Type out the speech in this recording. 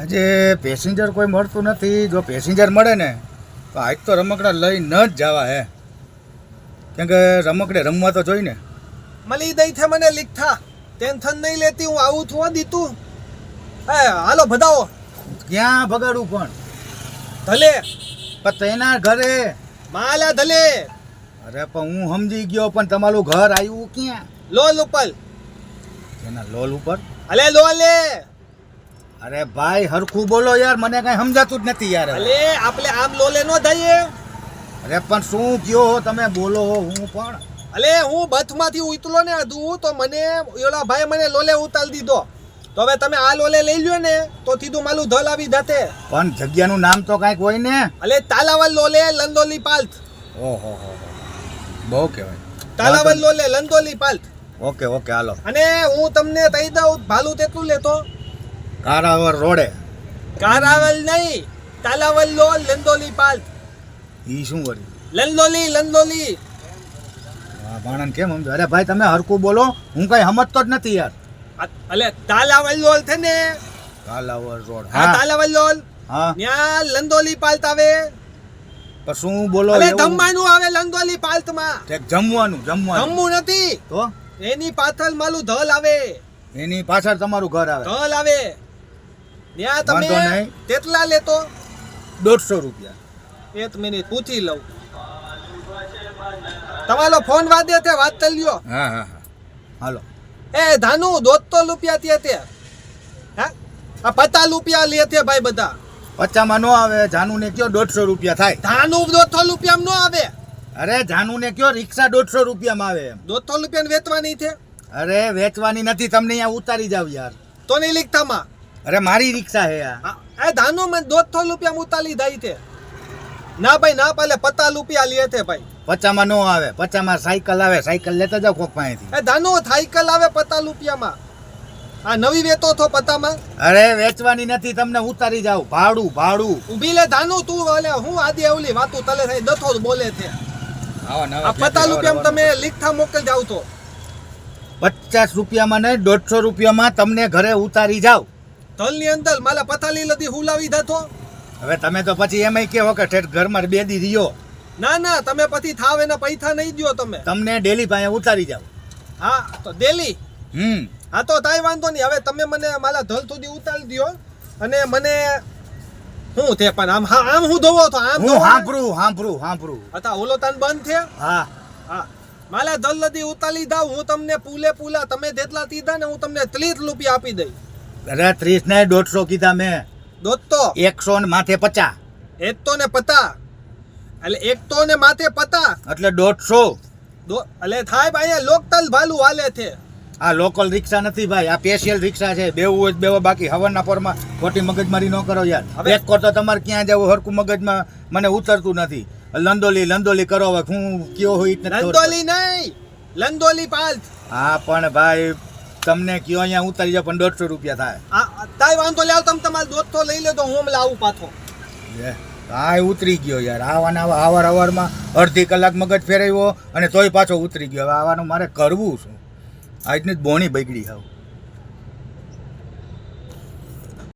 આજે પેસેન્જર કોઈ મળતું નથી. જો પેસેન્જર મળે ને તો આજ તો રમકડા લઈને જ જવા હે, કેમ કે રમકડે રમવા તો જોઈ ને. મળી દઈ છે મને લીખા, ટેન્શન નહીં લેતી, હું આવું છું દીતું. હે હાલો બધાઓ. ક્યાં ભગાડું પણ ધલે પણ તેના ઘરે. માલા ધલે. અરે પણ હું સમજી ગયો, પણ તમારું ઘર આવ્યું ક્યાં? લોલ ઉપર. એના લોલ ઉપર? અલે લોલે. અરે ભાઈ હરખું બોલો યાર, મને કઈ સમજાતું જ નથી યાર. અલે આપણે આમ લોલે નો થઈએ. અરે પણ શું કયો તમે બોલો. હું પણ અલે હું બથમાંથી ઉતરો ને આધું તો મને ઓલા ભાઈ મને લોલે ઉતારી દીધો. તો હવે તમે આ લોલે લઈ લ્યો ને તો સીધું માલું ધલ આવી જતે. પણ જગ્યાનું નામ તો કાંઈક હોય ને. અલે તાલાવલ લોલે લંદોલી પાલ્થ. ઓહો હો, બહુ કહેવાય. તાલાવલ લોલે લંદોલી પાલ્થ. ઓકે ઓકે હાલો. અને હું તમને કહી દઉં ભાલું તેટલું લેતો. કારાવર રોડે. કારાવલ નહીં, તાલાવલ લોલ લંદોલી પાલ્થ. ઈ શું વળી? લંદોલી લંદોલી. હા ભાણન કેમ સમજો? અરે ભાઈ તમે હરખું બોલો, હું કઈ સમજતો જ નથી યાર. અલે તાલાવલ લોલ છે ને, કાલાવર રોડ. હા તાલાવલ લોલ. હા ત્યાં લંદોલી પાલ્થ આવે. પણ શું બોલો? અલે એવું? જમવાનું આવે લંદોલી પાલ્થ માં. ઠેક જમવાનું. જમવું નથી, તો એની પાછળ માલું ધલ આવે. એની પાછળ તમારું ઘર આવે. ધલ આવે. ત્યાં વાંધો તમે નહીં. કેટલા લેતો? 150 રૂપિયા. એક મિનિટ પૂછી લઉં. તમારો ફોન વાદે તે વાત કરી લ્યો. હા હા હા હાલો. એ ધાનુ 200 રૂપિયા થયા તે. હા આ 50 રૂપિયા લે છે ભાઈ બધા. 50 માં નો આવે. જાનુ ને કયો 150 રૂપિયા થાય. ધાનુ 200 રૂપિયા નો આવે. અરે જાનુ ને કયો રિક્ષા 150 રૂપિયામાં આવે એમ. 200 રૂપિયા વેચવાની છે. અરે વેચવાની નથી, તમને અહીંયા ઉતારી જાવ યાર. તો નહીં લીખતામાં. અરે મારી રિક્ષા હે આ. એ ધાનુ મને 200 રૂપિયા ઉતારી દઈ છે. ના ભાઈ ના પાલે 50 રૂપિયા લે છે ભાઈ. 50 માં નો આવે. 50 માં સાયકલ આવે. સાયકલ લેતા જાવ કોક પાસેથી. એ ધાનુ સાયકલ આવે 50 રૂપિયામાં. આ નવી વેતો છો 50 માં. અરે વેચવાની નથી, તમને ઉતારી જાવ. ભાડું ભાડું. ઊભી લે ધાનુ તું. ઓલે હું આદિ એવલી વાતું તલે થઈ દથો બોલે છે. આ 50 રૂપિયામાં તમે લીખતા મોકલ જાવ તો 50 રૂપિયામાં નહીં, 150 રૂપિયામાં તમને ઘરે ઉતારી જાવ. ધલની અંદર માલા પથાલી લધી હુલાવી દાતો. હવે તમે તો પછી એમાંય કેવો કે ઠેઠ ઘરમાં 2 દી રહ્યો. ના ના તમે પછી થાવ એના પૈસા નહીં દ્યો તમે. તમને ડેલી પાસે ઉતારી જાવ. હા તો દિલ્હી. હા તો તાઈ વાંધો નહીં. હવે તમે મને માલા ધલ સુધી ઉતારી દ્યો. અને મને હું તે પણ આમ હા આમ હું ધોવો તો આમ હું હાંભરું. અતા ઓલો તાન બંધ છે. હા હા માલા ધલ લધી ઉતારી દાવ. હું તમને પૂલા તમે જેટલા દીધા ને હું તમને 30 રૂપિયા આપી દઈ. અરે 30 ને 150 કીધા મેં. દોસ્તો 100 ને માથે 50. એક તો ને પતા. એટલે એક તો ને માથે પતા એટલે 150. એટલે થાય ભાઈ લોકતલ ભાલું હાલે છે. આ લોકલ રિક્ષા નથી ભાઈ, આ સ્પેશિયલ રિક્ષા છે. બેવું હોય બેવો, બાકી હવાના પોરમાં ખોટી મગજમારી ન કરો યાર. એક કો તો તમારે ક્યાં જવું હરકું મગજમાં મને ઉતરતું નથી. લંદોલી કરો. હવે હું કયો હોય લંદોલી નહીં, લંદોલી પાલ્થ. હા પણ ભાઈ તમને કયો અહીંયા ઉતારી જાવ પણ 150 રૂપિયા થાય. તાઈ વાંધો લાવ. તમે તમારો દોસ્તો લઈ લે તો હું લાવું પાછો. હા ઉતરી ગયો યાર. આવા હવારમાં અડધી કલાક મગજ ફેરવ્યો અને તોય પાછો ઉતરી ગયો. હવે આવાનું મારે કરવું શું? આજની જ બોણી બગડી હાવ.